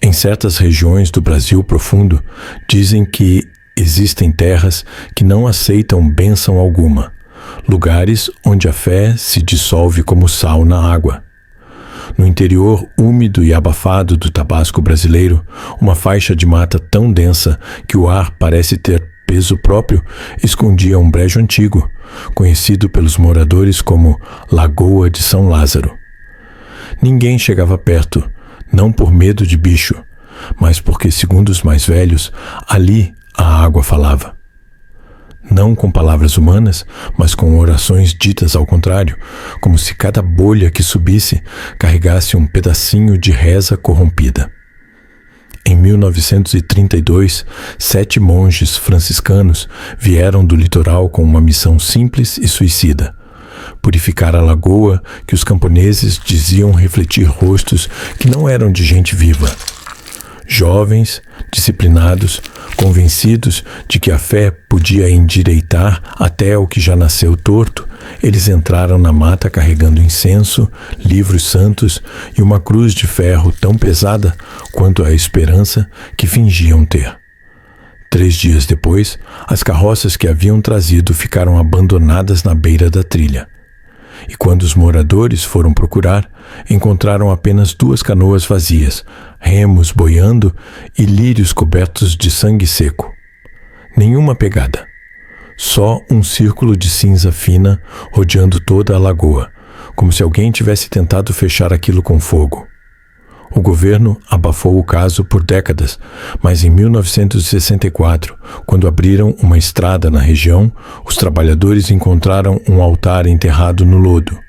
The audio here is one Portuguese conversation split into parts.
Em certas regiões do Brasil profundo, dizem que existem terras que não aceitam bênção alguma, lugares onde a fé se dissolve como sal na água. No interior úmido e abafado do Tabasco brasileiro, uma faixa de mata tão densa que o ar parece ter peso próprio escondia um brejo antigo, conhecido pelos moradores como Lagoa de São Lázaro. Ninguém chegava perto, não por medo de bicho, mas porque, segundo os mais velhos, ali a água falava. Não com palavras humanas, mas com orações ditas ao contrário, como se cada bolha que subisse carregasse um pedacinho de reza corrompida. Em 1932, 7 monges franciscanos vieram do litoral com uma missão simples e suicida: purificar a lagoa que os camponeses diziam refletir rostos que não eram de gente viva. Jovens, disciplinados, convencidos de que a fé podia endireitar até o que já nasceu torto, eles entraram na mata carregando incenso, livros santos e uma cruz de ferro tão pesada quanto a esperança que fingiam ter. 3 dias depois, as carroças que haviam trazido ficaram abandonadas na beira da trilha. E quando os moradores foram procurar, encontraram apenas 2 canoas vazias, remos boiando e lírios cobertos de sangue seco. Nenhuma pegada. Só um círculo de cinza fina rodeando toda a lagoa, como se alguém tivesse tentado fechar aquilo com fogo. O governo abafou o caso por décadas, mas em 1964, quando abriram uma estrada na região, os trabalhadores encontraram um altar enterrado no lodo.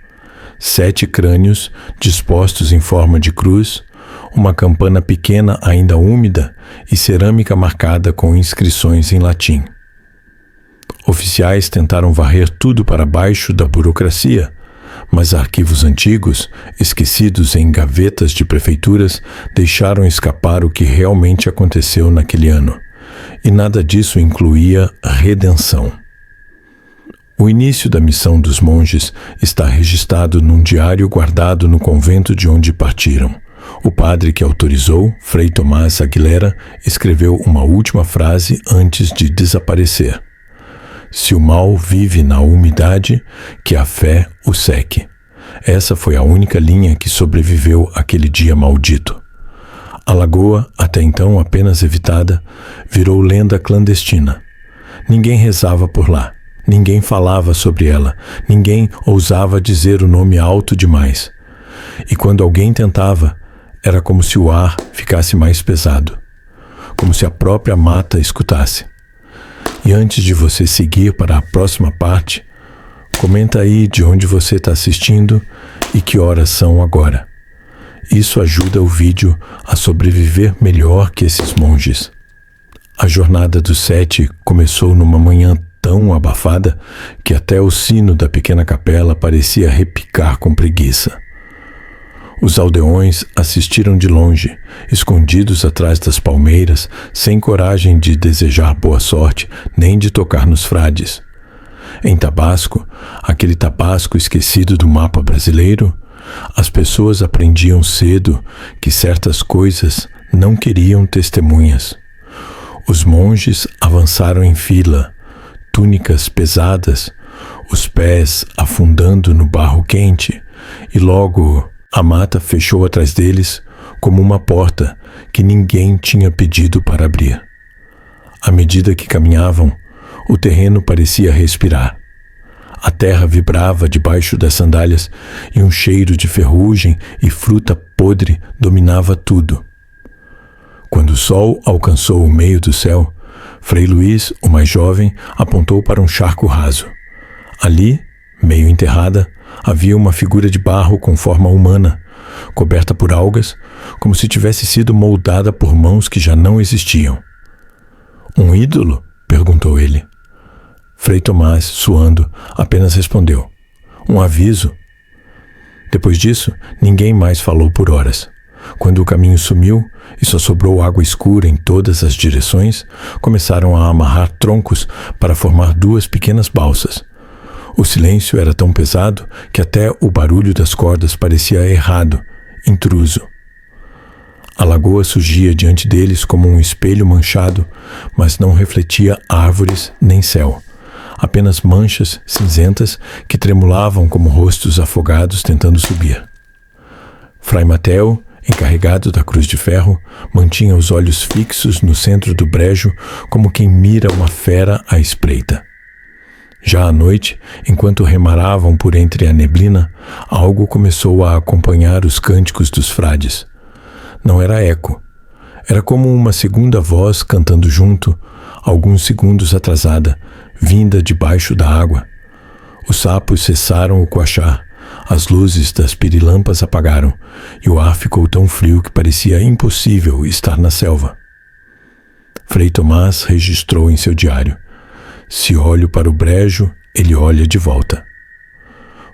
7 crânios dispostos em forma de cruz, uma campana pequena ainda úmida e cerâmica marcada com inscrições em latim. Oficiais tentaram varrer tudo para baixo da burocracia, mas arquivos antigos, esquecidos em gavetas de prefeituras, deixaram escapar o que realmente aconteceu naquele ano. E nada disso incluía redenção. O início da missão dos monges está registrado num diário guardado no convento de onde partiram. O padre que autorizou, Frei Tomás Aguilera, escreveu uma última frase antes de desaparecer: "Se o mal vive na umidade, que a fé o seque." Essa foi a única linha que sobreviveu àquele dia maldito. A lagoa, até então apenas evitada, virou lenda clandestina. Ninguém rezava por lá, ninguém falava sobre ela, ninguém ousava dizer o nome alto demais. E quando alguém tentava, era como se o ar ficasse mais pesado, como se a própria mata escutasse. E antes de você seguir para a próxima parte, comenta aí de onde você está assistindo e que horas são agora. Isso ajuda o vídeo a sobreviver melhor que esses monges. A jornada dos 7 começou numa manhã tão abafada que até o sino da pequena capela parecia repicar com preguiça. Os aldeões assistiram de longe, escondidos atrás das palmeiras, sem coragem de desejar boa sorte, nem de tocar nos frades. Em Tabasco, aquele Tabasco esquecido do mapa brasileiro, as pessoas aprendiam cedo que certas coisas não queriam testemunhas. Os monges avançaram em fila, túnicas pesadas, os pés afundando no barro quente, e logo a mata fechou atrás deles como uma porta que ninguém tinha pedido para abrir. À medida que caminhavam, o terreno parecia respirar. A terra vibrava debaixo das sandálias e um cheiro de ferrugem e fruta podre dominava tudo. Quando o sol alcançou o meio do céu, Frei Luís, o mais jovem, apontou para um charco raso. Ali, meio enterrada, havia uma figura de barro com forma humana, coberta por algas, como se tivesse sido moldada por mãos que já não existiam. "Um ídolo?" perguntou ele. Frei Tomás, suando, apenas respondeu: "Um aviso." Depois disso, ninguém mais falou por horas. Quando o caminho sumiu e só sobrou água escura em todas as direções, começaram a amarrar troncos para formar 2 pequenas balsas. O silêncio era tão pesado que até o barulho das cordas parecia errado, intruso. A lagoa surgia diante deles como um espelho manchado, mas não refletia árvores nem céu. Apenas manchas cinzentas que tremulavam como rostos afogados tentando subir. Fray Mateo, encarregado da cruz de ferro, mantinha os olhos fixos no centro do brejo como quem mira uma fera à espreita. Já à noite, enquanto remaravam por entre a neblina, algo começou a acompanhar os cânticos dos frades. Não era eco. Era como uma segunda voz cantando junto, alguns segundos atrasada, vinda debaixo da água. Os sapos cessaram o coachar, as luzes das pirilampas apagaram, e o ar ficou tão frio que parecia impossível estar na selva. Frei Tomás registrou em seu diário: se olho para o brejo, ele olha de volta.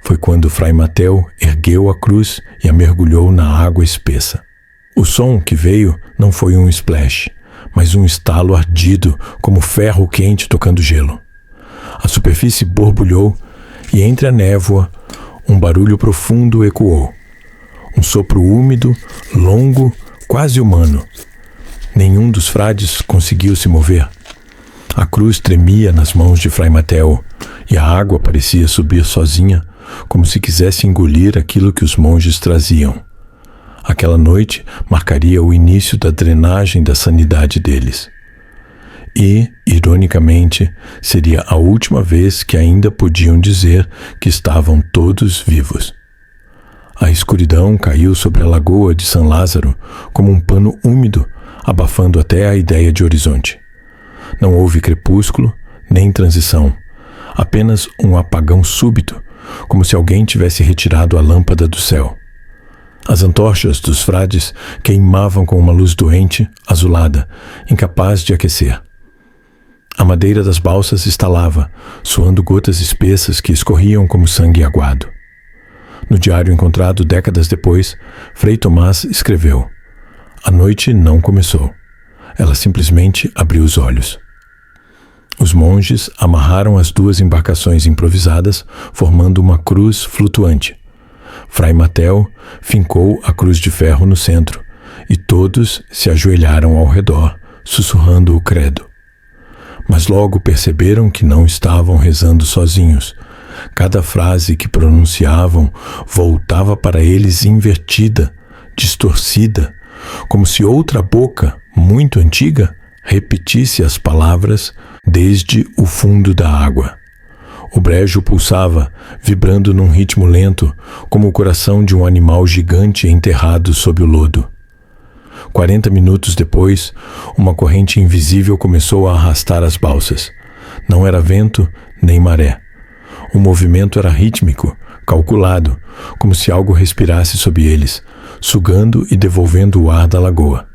Foi quando Fray Mateo ergueu a cruz e a mergulhou na água espessa. O som que veio não foi um splash, mas um estalo ardido, como ferro quente tocando gelo. A superfície borbulhou e entre a névoa um barulho profundo ecoou. Um sopro úmido, longo, quase humano. Nenhum dos frades conseguiu se mover. A cruz tremia nas mãos de Fray Mateo e a água parecia subir sozinha, como se quisesse engolir aquilo que os monges traziam. Aquela noite marcaria o início da drenagem da sanidade deles. E, ironicamente, seria a última vez que ainda podiam dizer que estavam todos vivos. A escuridão caiu sobre a lagoa de San Lázaro como um pano úmido, abafando até a ideia de horizonte. Não houve crepúsculo, nem transição, apenas um apagão súbito, como se alguém tivesse retirado a lâmpada do céu. As antorchas dos frades queimavam com uma luz doente, azulada, incapaz de aquecer. A madeira das balsas estalava, suando gotas espessas que escorriam como sangue aguado. No diário encontrado décadas depois, Frei Tomás escreveu: a noite não começou. Ela simplesmente abriu os olhos. Os monges amarraram as duas embarcações improvisadas, formando uma cruz flutuante. Fray Mateo fincou a cruz de ferro no centro, e todos se ajoelharam ao redor, sussurrando o credo. Mas logo perceberam que não estavam rezando sozinhos. Cada frase que pronunciavam voltava para eles invertida, distorcida, como se outra boca, muito antiga, repetisse as palavras desde o fundo da água. O brejo pulsava, vibrando num ritmo lento, como o coração de um animal gigante enterrado sob o lodo. 40 minutos depois, uma corrente invisível começou a arrastar as balsas. Não era vento nem maré. O movimento era rítmico, calculado, como se algo respirasse sob eles, sugando e devolvendo o ar da lagoa.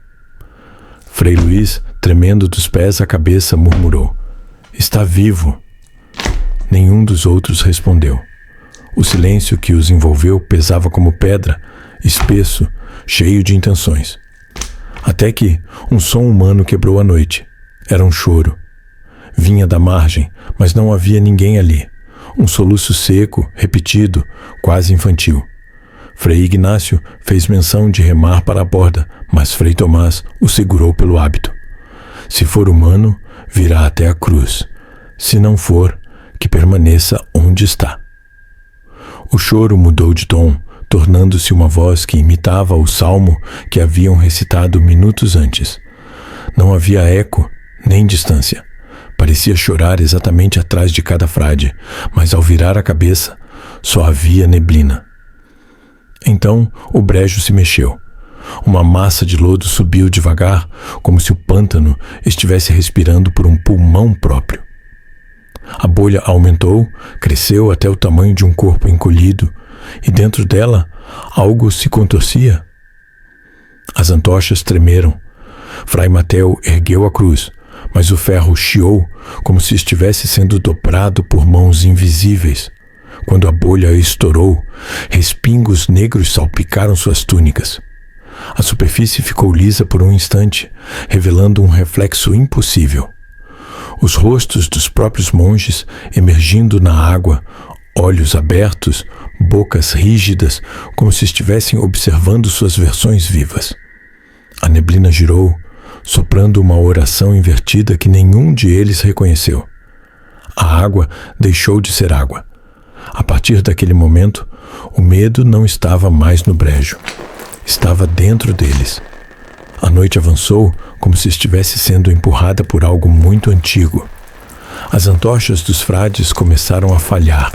Frei Luís, tremendo dos pés à cabeça, murmurou: está vivo. Nenhum dos outros respondeu. O silêncio que os envolveu pesava como pedra, espesso, cheio de intenções. Até que um som humano quebrou a noite. Era um choro. Vinha da margem, mas não havia ninguém ali. Um soluço seco, repetido, quase infantil. Frei Ignácio fez menção de remar para a borda, mas Frei Tomás o segurou pelo hábito. Se for humano, virá até a cruz. Se não for, que permaneça onde está. O choro mudou de tom, tornando-se uma voz que imitava o salmo que haviam recitado minutos antes. Não havia eco, nem distância. Parecia chorar exatamente atrás de cada frade, mas ao virar a cabeça, só havia neblina. Então o brejo se mexeu. Uma massa de lodo subiu devagar, como se o pântano estivesse respirando por um pulmão próprio. A bolha aumentou, cresceu até o tamanho de um corpo encolhido, e dentro dela algo se contorcia. As antorchas tremeram. Fray Mateo ergueu a cruz, mas o ferro chiou como se estivesse sendo dobrado por mãos invisíveis. Quando a bolha estourou, respingos negros salpicaram suas túnicas. A superfície ficou lisa por um instante, revelando um reflexo impossível. Os rostos dos próprios monges emergindo na água, olhos abertos, bocas rígidas, como se estivessem observando suas versões vivas. A neblina girou, soprando uma oração invertida que nenhum de eles reconheceu. A água deixou de ser água. A partir daquele momento, o medo não estava mais no brejo. Estava dentro deles. A noite avançou como se estivesse sendo empurrada por algo muito antigo. As antorchas dos frades começaram a falhar,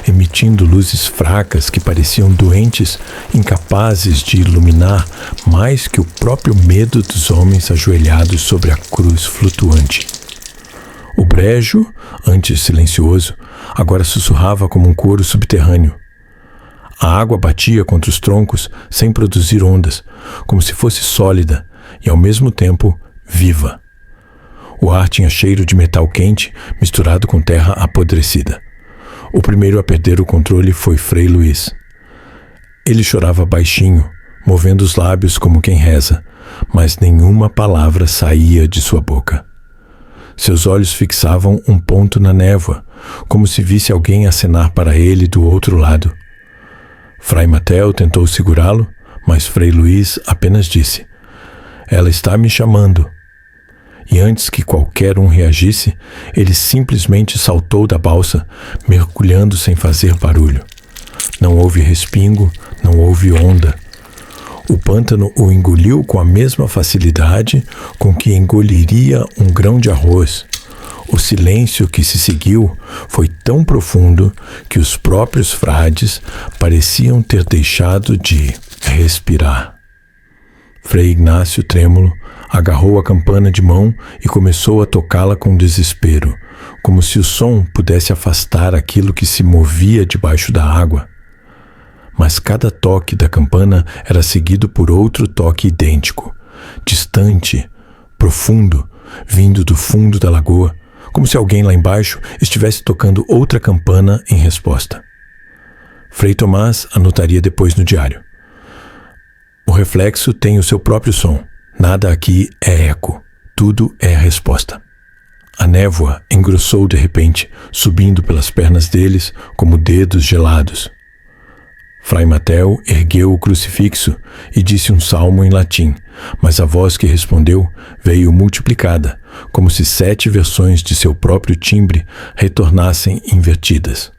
emitindo luzes fracas que pareciam doentes, incapazes de iluminar mais que o próprio medo dos homens ajoelhados sobre a cruz flutuante. O brejo, antes silencioso, agora sussurrava como um coro subterrâneo. A água batia contra os troncos sem produzir ondas, como se fosse sólida e, ao mesmo tempo, viva. O ar tinha cheiro de metal quente misturado com terra apodrecida. O primeiro a perder o controle foi Frei Luís. Ele chorava baixinho, movendo os lábios como quem reza, mas nenhuma palavra saía de sua boca. Seus olhos fixavam um ponto na névoa, como se visse alguém acenar para ele do outro lado. Frei Mateus tentou segurá-lo, mas Frei Luís apenas disse: "Ela está me chamando." E antes que qualquer um reagisse, ele simplesmente saltou da balsa, mergulhando sem fazer barulho. Não houve respingo, não houve onda. O pântano o engoliu com a mesma facilidade com que engoliria um grão de arroz. O silêncio que se seguiu foi tão profundo que os próprios frades pareciam ter deixado de respirar. Frei Ignácio, trêmulo, agarrou a campana de mão e começou a tocá-la com desespero, como se o som pudesse afastar aquilo que se movia debaixo da água. Mas cada toque da campana era seguido por outro toque idêntico, distante, profundo, vindo do fundo da lagoa, como se alguém lá embaixo estivesse tocando outra campana em resposta. Frei Tomás anotaria depois no diário: "O reflexo tem o seu próprio som. Nada aqui é eco. Tudo é resposta." A névoa engrossou de repente, subindo pelas pernas deles como dedos gelados. Frei Mateus ergueu o crucifixo e disse um salmo em latim, mas a voz que respondeu veio multiplicada, como se 7 versões de seu próprio timbre retornassem invertidas.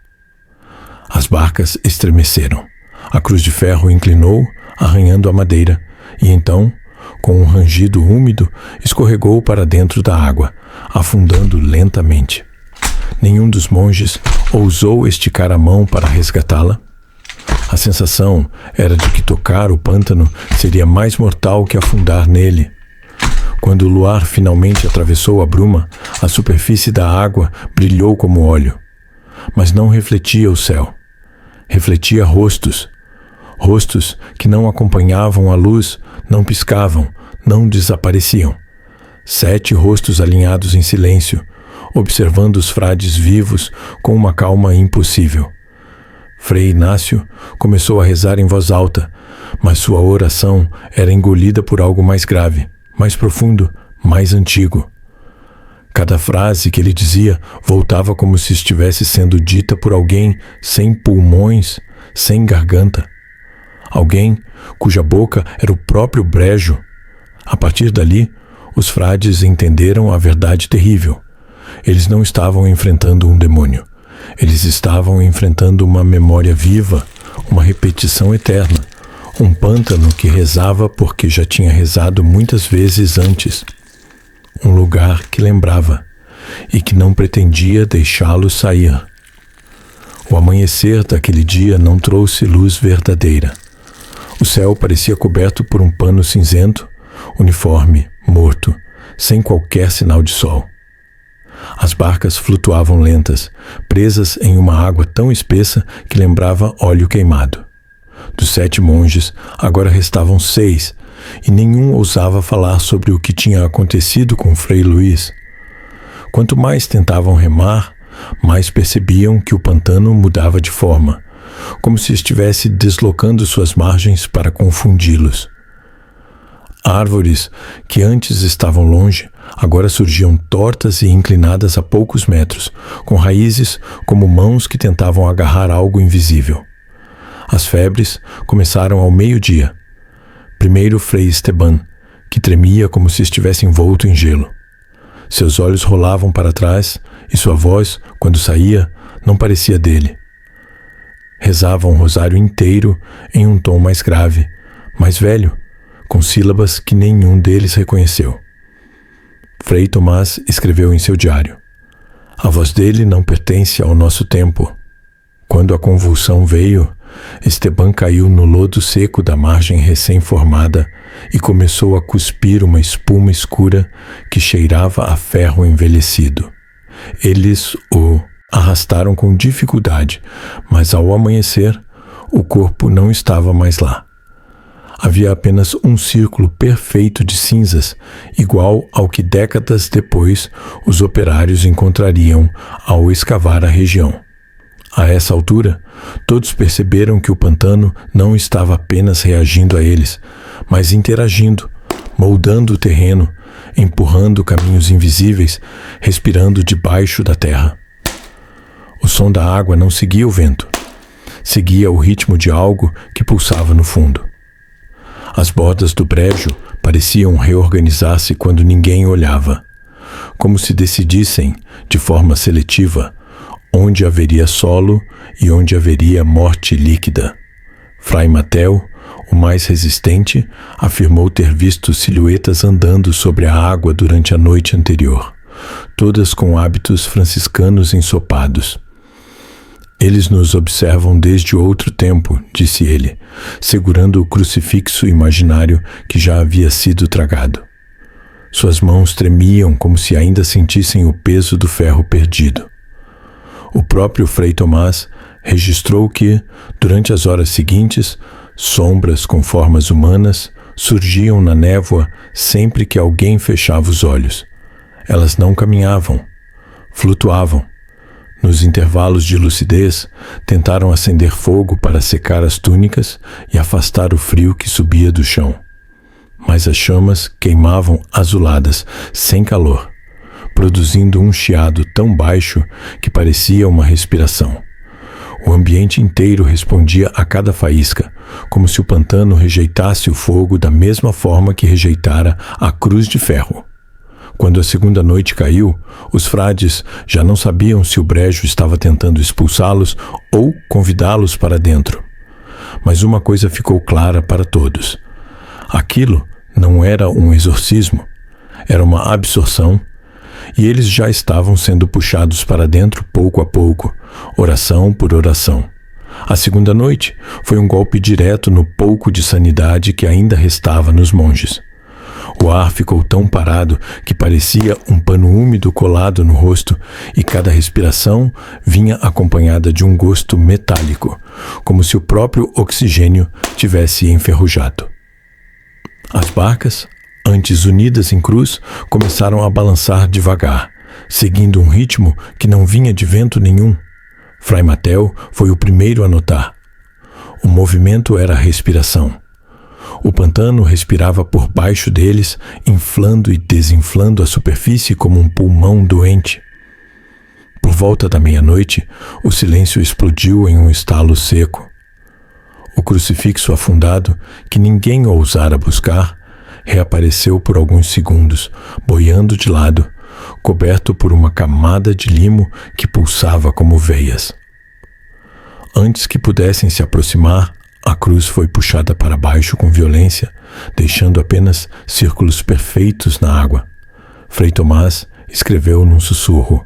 As barcas estremeceram. A cruz de ferro inclinou, arranhando a madeira, e então, com um rangido úmido, escorregou para dentro da água, afundando lentamente. Nenhum dos monges ousou esticar a mão para resgatá-la. A sensação era de que tocar o pântano seria mais mortal que afundar nele. Quando o luar finalmente atravessou a bruma, a superfície da água brilhou como óleo. Mas não refletia o céu. Refletia rostos. Rostos que não acompanhavam a luz, não piscavam, não desapareciam. 7 rostos alinhados em silêncio, observando os frades vivos com uma calma impossível. Frei Inácio começou a rezar em voz alta, mas sua oração era engolida por algo mais grave, mais profundo, mais antigo. Cada frase que ele dizia voltava como se estivesse sendo dita por alguém sem pulmões, sem garganta. Alguém cuja boca era o próprio brejo. A partir dali, os frades entenderam a verdade terrível. Eles não estavam enfrentando um demônio. Eles estavam enfrentando uma memória viva, uma repetição eterna, um pântano que rezava porque já tinha rezado muitas vezes antes, um lugar que lembrava e que não pretendia deixá-lo sair. O amanhecer daquele dia não trouxe luz verdadeira. O céu parecia coberto por um pano cinzento, uniforme, morto, sem qualquer sinal de sol. As barcas flutuavam lentas, presas em uma água tão espessa que lembrava óleo queimado. Dos 7 monges, agora restavam 6, e nenhum ousava falar sobre o que tinha acontecido com Frei Luís. Quanto mais tentavam remar, mais percebiam que o pantano mudava de forma, como se estivesse deslocando suas margens para confundi-los. Árvores que antes estavam longe, agora surgiam tortas e inclinadas a poucos metros, com raízes como mãos que tentavam agarrar algo invisível. As febres começaram ao meio-dia. Primeiro Frei Esteban, que tremia como se estivesse envolto em gelo. Seus olhos rolavam para trás e sua voz, quando saía, não parecia dele. Rezava um rosário inteiro em um tom mais grave, mais velho, com sílabas que nenhum deles reconheceu. Frei Tomás escreveu em seu diário: "A voz dele não pertence ao nosso tempo. Quando a convulsão veio, Esteban caiu no lodo seco da margem recém-formada e começou a cuspir uma espuma escura que cheirava a ferro envelhecido. Eles o arrastaram com dificuldade, mas ao amanhecer, o corpo não estava mais lá. Havia apenas um círculo perfeito de cinzas, igual ao que décadas depois os operários encontrariam ao escavar a região. A essa altura, todos perceberam que o pantano não estava apenas reagindo a eles, mas interagindo, moldando o terreno, empurrando caminhos invisíveis, respirando debaixo da terra. O som da água não seguia o vento, seguia o ritmo de algo que pulsava no fundo. As bordas do brejo pareciam reorganizar-se quando ninguém olhava, como se decidissem, de forma seletiva, onde haveria solo e onde haveria morte líquida. Frei Mateus, o mais resistente, afirmou ter visto silhuetas andando sobre a água durante a noite anterior, todas com hábitos franciscanos ensopados. Eles nos observam desde outro tempo, disse ele, segurando o crucifixo imaginário que já havia sido tragado. Suas mãos tremiam como se ainda sentissem o peso do ferro perdido. O próprio Frei Tomás registrou que, durante as horas seguintes, sombras com formas humanas surgiam na névoa sempre que alguém fechava os olhos. Elas não caminhavam, flutuavam. Nos intervalos de lucidez, tentaram acender fogo para secar as túnicas e afastar o frio que subia do chão. Mas as chamas queimavam azuladas, sem calor, produzindo um chiado tão baixo que parecia uma respiração. O ambiente inteiro respondia a cada faísca, como se o pantano rejeitasse o fogo da mesma forma que rejeitara a cruz de ferro. Quando a segunda noite caiu, os frades já não sabiam se o brejo estava tentando expulsá-los ou convidá-los para dentro. Mas uma coisa ficou clara para todos. Aquilo não era um exorcismo, era uma absorção, e eles já estavam sendo puxados para dentro pouco a pouco, oração por oração. A segunda noite foi um golpe direto no pouco de sanidade que ainda restava nos monges. O ar ficou tão parado que parecia um pano úmido colado no rosto e cada respiração vinha acompanhada de um gosto metálico, como se o próprio oxigênio tivesse enferrujado. As barcas, antes unidas em cruz, começaram a balançar devagar, seguindo um ritmo que não vinha de vento nenhum. Frei Mateus foi o primeiro a notar. O movimento era a respiração. O pantano respirava por baixo deles, inflando e desinflando a superfície como um pulmão doente. Por volta da meia-noite, o silêncio explodiu em um estalo seco. O crucifixo afundado, que ninguém ousara buscar, reapareceu por alguns segundos, boiando de lado, coberto por uma camada de limo que pulsava como veias. Antes que pudessem se aproximar, a cruz foi puxada para baixo com violência, deixando apenas círculos perfeitos na água. Frei Tomás escreveu num sussurro: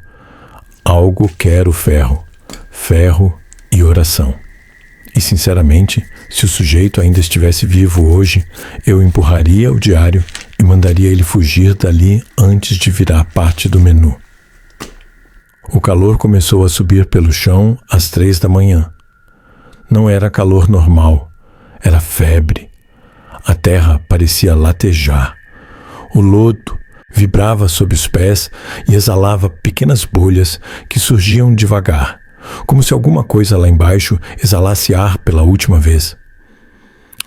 "Algo quer o ferro, ferro e oração." E, sinceramente, se o sujeito ainda estivesse vivo hoje, eu empurraria o diário e mandaria ele fugir dali antes de virar parte do menu. O calor começou a subir pelo chão às 3 da manhã. Não era calor normal, era febre. A terra parecia latejar. O lodo vibrava sob os pés e exalava pequenas bolhas que surgiam devagar, como se alguma coisa lá embaixo exalasse ar pela última vez.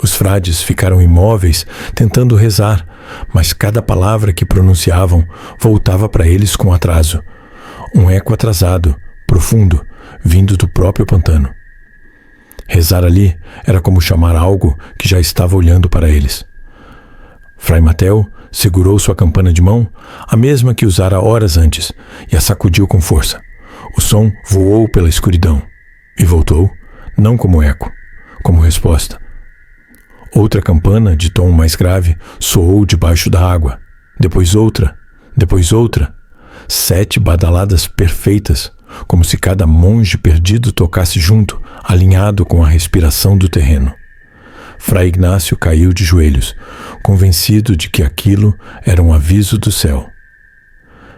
Os frades ficaram imóveis, tentando rezar, mas cada palavra que pronunciavam voltava para eles com atraso. Um eco atrasado, profundo, vindo do próprio pantano. Rezar ali era como chamar algo que já estava olhando para eles. Fray Matteo segurou sua campana de mão, a mesma que usara horas antes, e a sacudiu com força. O som voou pela escuridão e voltou, não como eco, como resposta. Outra campana, de tom mais grave, soou debaixo da água. Depois outra, depois outra. 7 badaladas perfeitas, como se cada monge perdido tocasse junto, alinhado com a respiração do terreno. Frei Ignácio caiu de joelhos, convencido de que aquilo era um aviso do céu.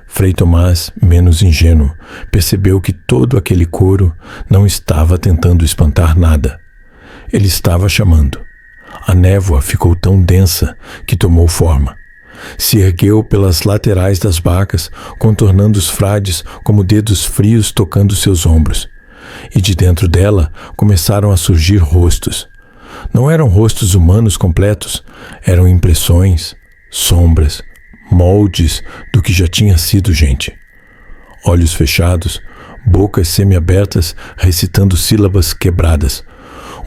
Frei Tomás, menos ingênuo, percebeu que todo aquele coro não estava tentando espantar nada. Ele estava chamando. A névoa ficou tão densa que tomou forma. Se ergueu pelas laterais das barcas, contornando os frades como dedos frios tocando seus ombros. E de dentro dela começaram a surgir rostos. Não eram rostos humanos completos, eram impressões, sombras, moldes do que já tinha sido gente. Olhos fechados, bocas semiabertas recitando sílabas quebradas.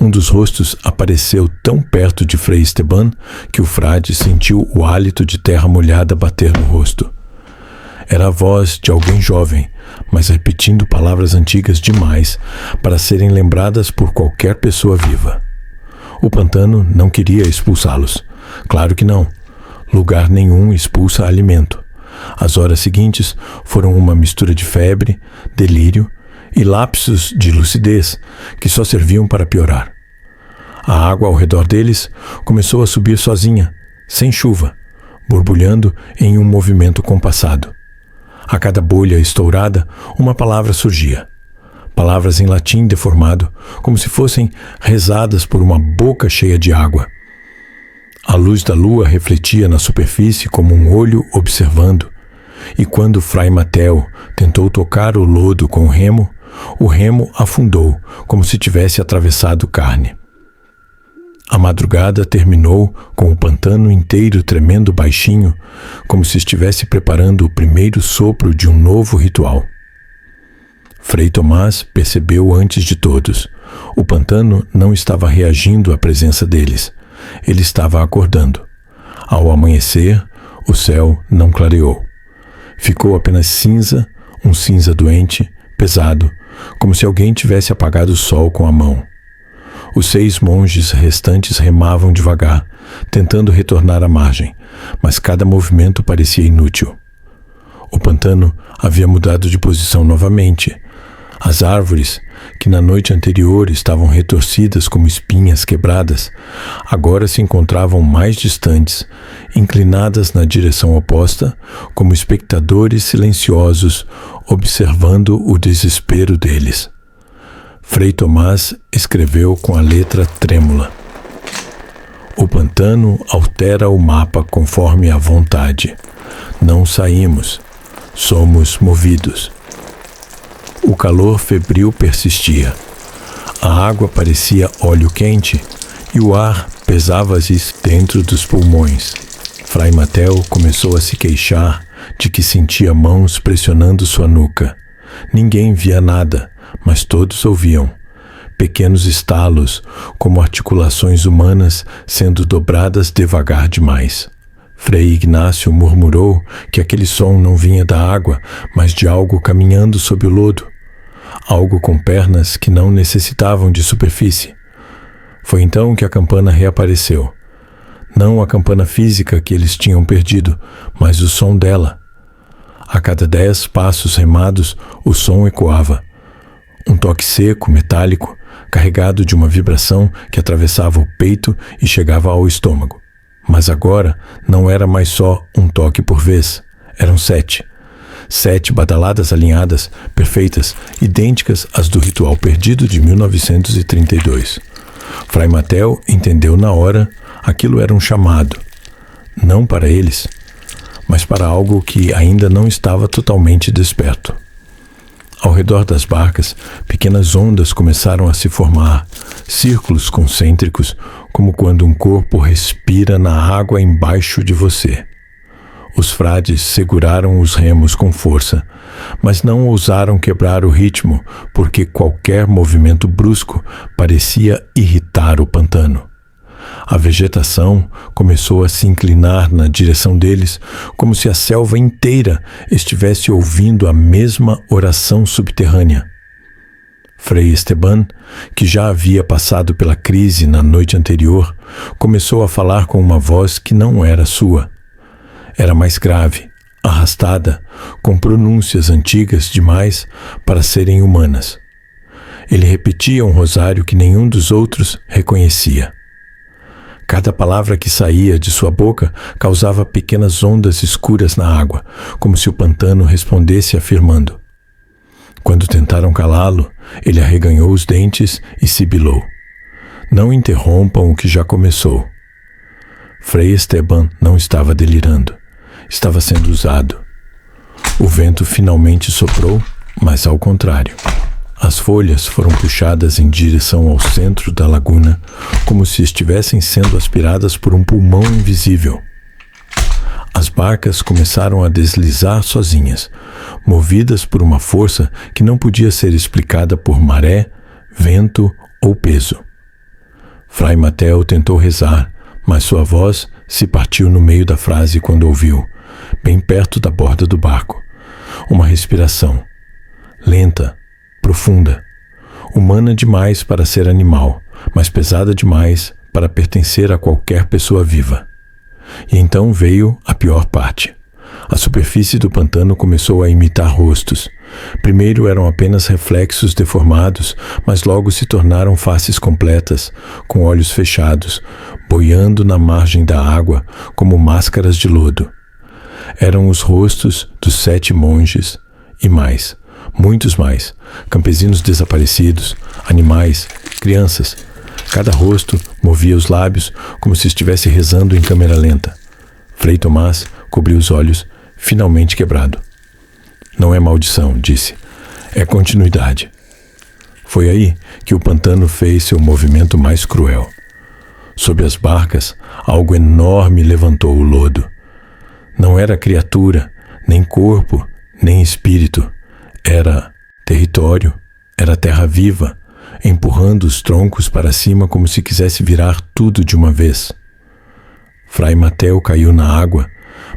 Um dos rostos apareceu tão perto de Frei Esteban que o frade sentiu o hálito de terra molhada bater no rosto. Era a voz de alguém jovem, mas repetindo palavras antigas demais para serem lembradas por qualquer pessoa viva. O pantano não queria expulsá-los. Claro que não. Lugar nenhum expulsa alimento. As horas seguintes foram uma mistura de febre, delírio e lapsos de lucidez que só serviam para piorar. A água ao redor deles começou a subir sozinha, sem chuva, borbulhando em um movimento compassado. A cada bolha estourada, uma palavra surgia. Palavras em latim deformado, como se fossem rezadas por uma boca cheia de água. A luz da lua refletia na superfície como um olho observando, e quando Fray Matteo tentou tocar o lodo com o remo afundou, como se tivesse atravessado carne. A madrugada terminou com o pantano inteiro tremendo baixinho, como se estivesse preparando o primeiro sopro de um novo ritual. Frei Tomás percebeu antes de todos. O pantano não estava reagindo à presença deles. Ele estava acordando. Ao amanhecer, o céu não clareou. Ficou apenas cinza, um cinza doente, pesado, como se alguém tivesse apagado o sol com a mão. Os 6 monges restantes remavam devagar, tentando retornar à margem, mas cada movimento parecia inútil. O pantano havia mudado de posição novamente. As árvores, que na noite anterior estavam retorcidas como espinhas quebradas, agora se encontravam mais distantes, inclinadas na direção oposta, como espectadores silenciosos, observando o desespero deles. Frei Tomás escreveu com a letra trêmula: O pantano altera o mapa conforme a vontade. Não saímos, somos movidos. O calor febril persistia. A água parecia óleo quente e o ar pesava-se dentro dos pulmões. Fray Matteo começou a se queixar de que sentia mãos pressionando sua nuca. Ninguém via nada, mas todos ouviam. Pequenos estalos, como articulações humanas sendo dobradas devagar demais. Frei Ignácio murmurou que aquele som não vinha da água, mas de algo caminhando sob o lodo. Algo com pernas que não necessitavam de superfície. Foi então que a campana reapareceu. Não a campana física que eles tinham perdido, mas o som dela. A cada 10 passos remados, o som ecoava. Um toque seco, metálico, carregado de uma vibração que atravessava o peito e chegava ao estômago. Mas agora não era mais só um toque por vez. Eram 7. 7 badaladas alinhadas, perfeitas, idênticas às do ritual perdido de 1932. Fray Matteo entendeu na hora, aquilo era um chamado. Não para eles, mas para algo que ainda não estava totalmente desperto. Ao redor das barcas, pequenas ondas começaram a se formar, círculos concêntricos, como quando um corpo respira na água embaixo de você. Os frades seguraram os remos com força, mas não ousaram quebrar o ritmo, porque qualquer movimento brusco parecia irritar o pantano. A vegetação começou a se inclinar na direção deles, como se a selva inteira estivesse ouvindo a mesma oração subterrânea. Frei Esteban, que já havia passado pela crise na noite anterior, começou a falar com uma voz que não era sua. Era mais grave, arrastada, com pronúncias antigas demais para serem humanas. Ele repetia um rosário que nenhum dos outros reconhecia. Cada palavra que saía de sua boca causava pequenas ondas escuras na água, como se o pantano respondesse afirmando. Quando tentaram calá-lo, ele arreganhou os dentes e sibilou. Não interrompam o que já começou. Frei Esteban não estava delirando. Estava sendo usado. O vento finalmente soprou, mas ao contrário. As folhas foram puxadas em direção ao centro da laguna, como se estivessem sendo aspiradas por um pulmão invisível. As barcas começaram a deslizar sozinhas, movidas por uma força que não podia ser explicada por maré, vento ou peso. Frei Mateo tentou rezar, mas sua voz se partiu no meio da frase quando ouviu, bem perto da borda do barco, uma respiração, lenta, profunda, humana demais para ser animal, mas pesada demais para pertencer a qualquer pessoa viva. E então veio a pior parte. A superfície do pantano começou a imitar rostos. Primeiro eram apenas reflexos deformados, mas logo se tornaram faces completas, com olhos fechados, boiando na margem da água como máscaras de lodo. Eram os rostos dos 7 monges e mais, muitos mais, campesinos desaparecidos, animais, crianças. Cada rosto movia os lábios como se estivesse rezando em câmera lenta. Frei Tomás cobriu os olhos, finalmente quebrado. Não é maldição, disse. É continuidade. Foi aí que o pantano fez seu movimento mais cruel. Sob as barcas, algo enorme levantou o lodo. Não era criatura, nem corpo, nem espírito. Era território, era terra viva, empurrando os troncos para cima como se quisesse virar tudo de uma vez. Frei Mateo caiu na água,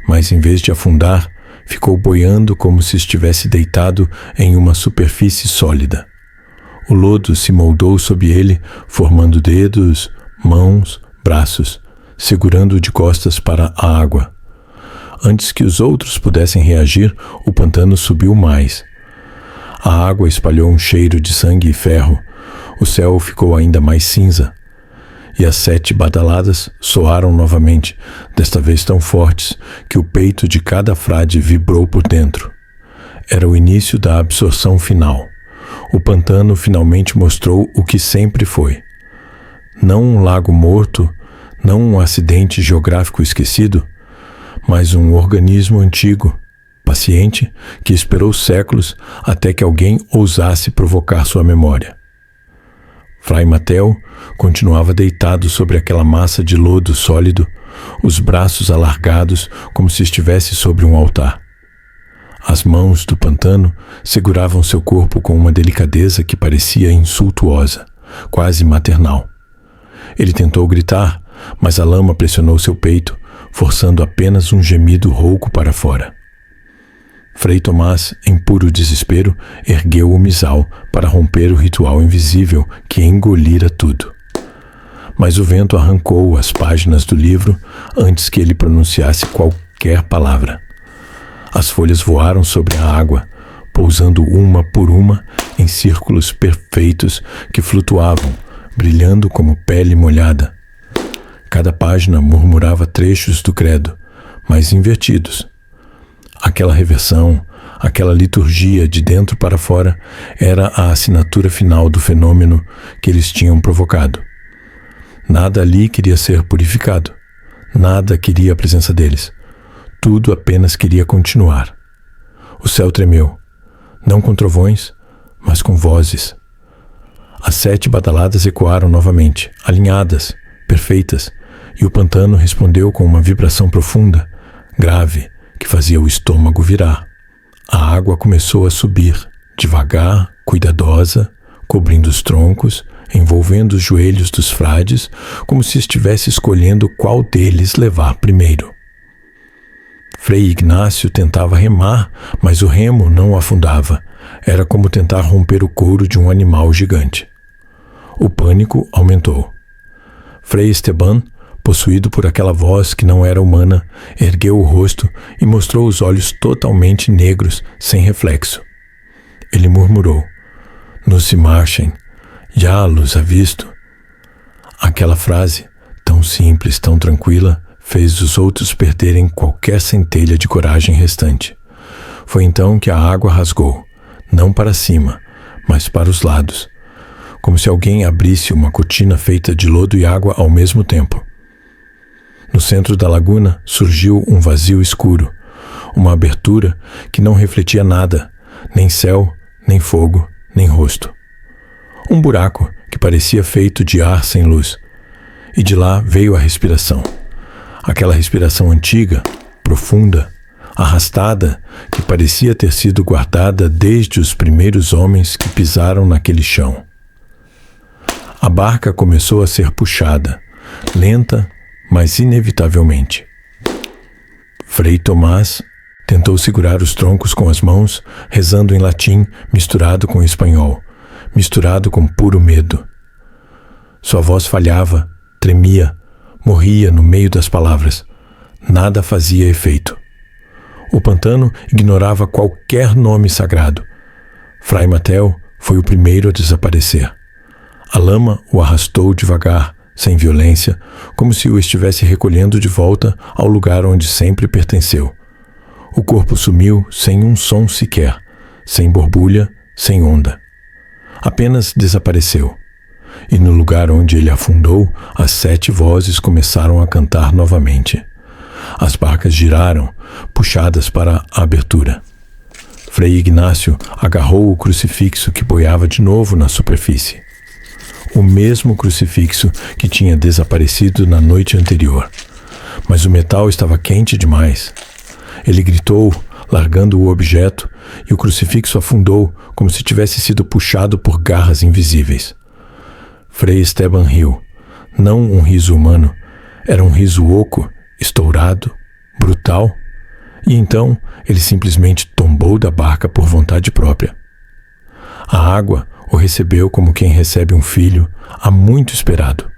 mas em vez de afundar, ficou boiando como se estivesse deitado em uma superfície sólida. O lodo se moldou sob ele, formando dedos, mãos, braços, segurando-o de costas para a água. Antes que os outros pudessem reagir, o pantano subiu mais. A água espalhou um cheiro de sangue e ferro. O céu ficou ainda mais cinza. E as 7 badaladas soaram novamente, desta vez tão fortes que o peito de cada frade vibrou por dentro. Era o início da absorção final. O pantano finalmente mostrou o que sempre foi. Não um lago morto, não um acidente geográfico esquecido, mas um organismo antigo, paciente, que esperou séculos até que alguém ousasse provocar sua memória. Frei Mateo continuava deitado sobre aquela massa de lodo sólido, os braços alargados como se estivesse sobre um altar. As mãos do pantano seguravam seu corpo com uma delicadeza que parecia insultuosa, quase maternal. Ele tentou gritar, mas a lama pressionou seu peito, forçando apenas um gemido rouco para fora. Frei Tomás, em puro desespero, ergueu o misal para romper o ritual invisível que engolira tudo. Mas o vento arrancou as páginas do livro antes que ele pronunciasse qualquer palavra. As folhas voaram sobre a água, pousando uma por uma em círculos perfeitos que flutuavam, brilhando como pele molhada. Cada página murmurava trechos do credo, mas invertidos. Aquela reversão, aquela liturgia de dentro para fora, era a assinatura final do fenômeno que eles tinham provocado. Nada ali queria ser purificado. Nada queria a presença deles. Tudo apenas queria continuar. O céu tremeu, não com trovões, mas com vozes. As 7 badaladas ecoaram novamente, alinhadas, perfeitas, e o pantano respondeu com uma vibração profunda, grave, que fazia o estômago virar. A água começou a subir, devagar, cuidadosa, cobrindo os troncos envolvendo os joelhos dos frades, como se estivesse escolhendo qual deles levar primeiro. Frei Ignácio tentava remar, mas o remo não o afundava. Era como tentar romper o couro de um animal gigante. O pânico aumentou. Frei Esteban, possuído por aquela voz que não era humana, ergueu o rosto e mostrou os olhos totalmente negros, sem reflexo. Ele murmurou: "Não se marchem, já los avisto." Aquela frase, tão simples, tão tranquila, fez os outros perderem qualquer centelha de coragem restante. Foi então que a água rasgou, não para cima, mas para os lados, como se alguém abrisse uma cortina feita de lodo e água ao mesmo tempo. No centro da laguna surgiu um vazio escuro, uma abertura que não refletia nada, nem céu, nem fogo, nem rosto. Um buraco que parecia feito de ar sem luz. E de lá veio a respiração. Aquela respiração antiga, profunda, arrastada, que parecia ter sido guardada desde os primeiros homens que pisaram naquele chão. A barca começou a ser puxada, lenta, mas inevitavelmente. Frei Tomás tentou segurar os troncos com as mãos, rezando em latim misturado com espanhol, misturado com puro medo. Sua voz falhava, tremia, morria no meio das palavras. Nada fazia efeito. O pantano ignorava qualquer nome sagrado. Fray Matel foi o primeiro a desaparecer. A lama o arrastou devagar, sem violência, como se o estivesse recolhendo de volta ao lugar onde sempre pertenceu. O corpo sumiu sem um som sequer, sem borbulha, sem onda. Apenas desapareceu. E no lugar onde ele afundou, as 7 vozes começaram a cantar novamente. As barcas giraram, puxadas para a abertura. Frei Ignácio agarrou o crucifixo que boiava de novo na superfície. O mesmo crucifixo que tinha desaparecido na noite anterior. Mas o metal estava quente demais. Ele gritou, largando o objeto, e o crucifixo afundou como se tivesse sido puxado por garras invisíveis. Frei Esteban riu. Não um riso humano. Era um riso oco, estourado, brutal. E então ele simplesmente tombou da barca por vontade própria. A água o recebeu como quem recebe um filho há muito esperado.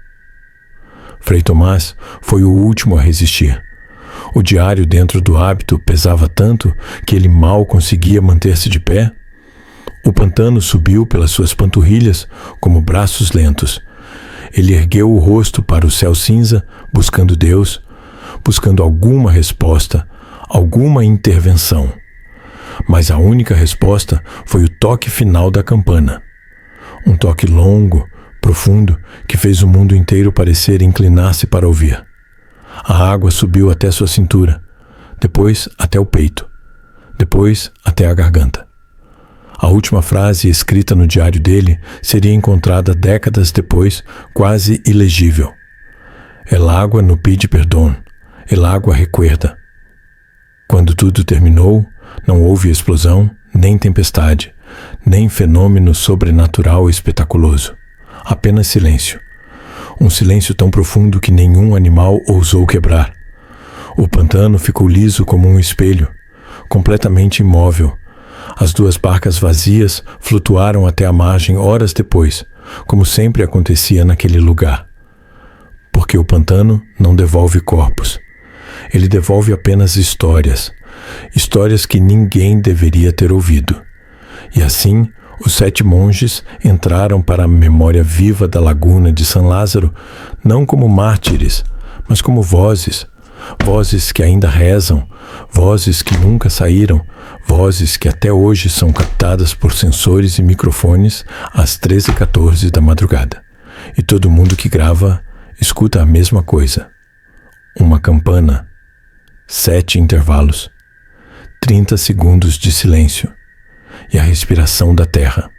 Frei Tomás foi o último a resistir. O diário dentro do hábito pesava tanto que ele mal conseguia manter-se de pé. O pantano subiu pelas suas panturrilhas como braços lentos. Ele ergueu o rosto para o céu cinza, buscando Deus, buscando alguma resposta, alguma intervenção. Mas a única resposta foi o toque final da campana. Um toque longo, profundo, que fez o mundo inteiro parecer inclinar-se para ouvir. A água subiu até sua cintura, depois até o peito, depois até a garganta. A última frase escrita no diário dele seria encontrada décadas depois, quase ilegível. El agua no pide perdón, el agua recuerda. Quando tudo terminou, não houve explosão, nem tempestade, nem fenômeno sobrenatural espetaculoso. Apenas silêncio. Um silêncio tão profundo que nenhum animal ousou quebrar. O pantano ficou liso como um espelho, completamente imóvel. As 2 barcas vazias flutuaram até a margem horas depois, como sempre acontecia naquele lugar. Porque o pantano não devolve corpos. Ele devolve apenas histórias. Histórias que ninguém deveria ter ouvido. E assim, os 7 monges entraram para a memória viva da laguna de San Lázaro, não como mártires, mas como vozes. Vozes que ainda rezam, vozes que nunca saíram, vozes que até hoje são captadas por sensores e microfones às 13h14 da madrugada. E todo mundo que grava escuta a mesma coisa. Uma campana, 7 intervalos, 30 segundos de silêncio e a respiração da terra.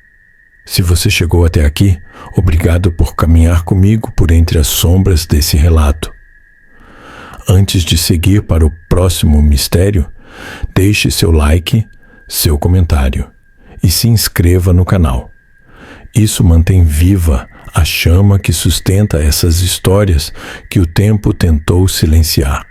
Se você chegou até aqui, obrigado por caminhar comigo por entre as sombras desse relato. Antes de seguir para o próximo mistério, deixe seu like, seu comentário e se inscreva no canal. Isso mantém viva a chama que sustenta essas histórias que o tempo tentou silenciar.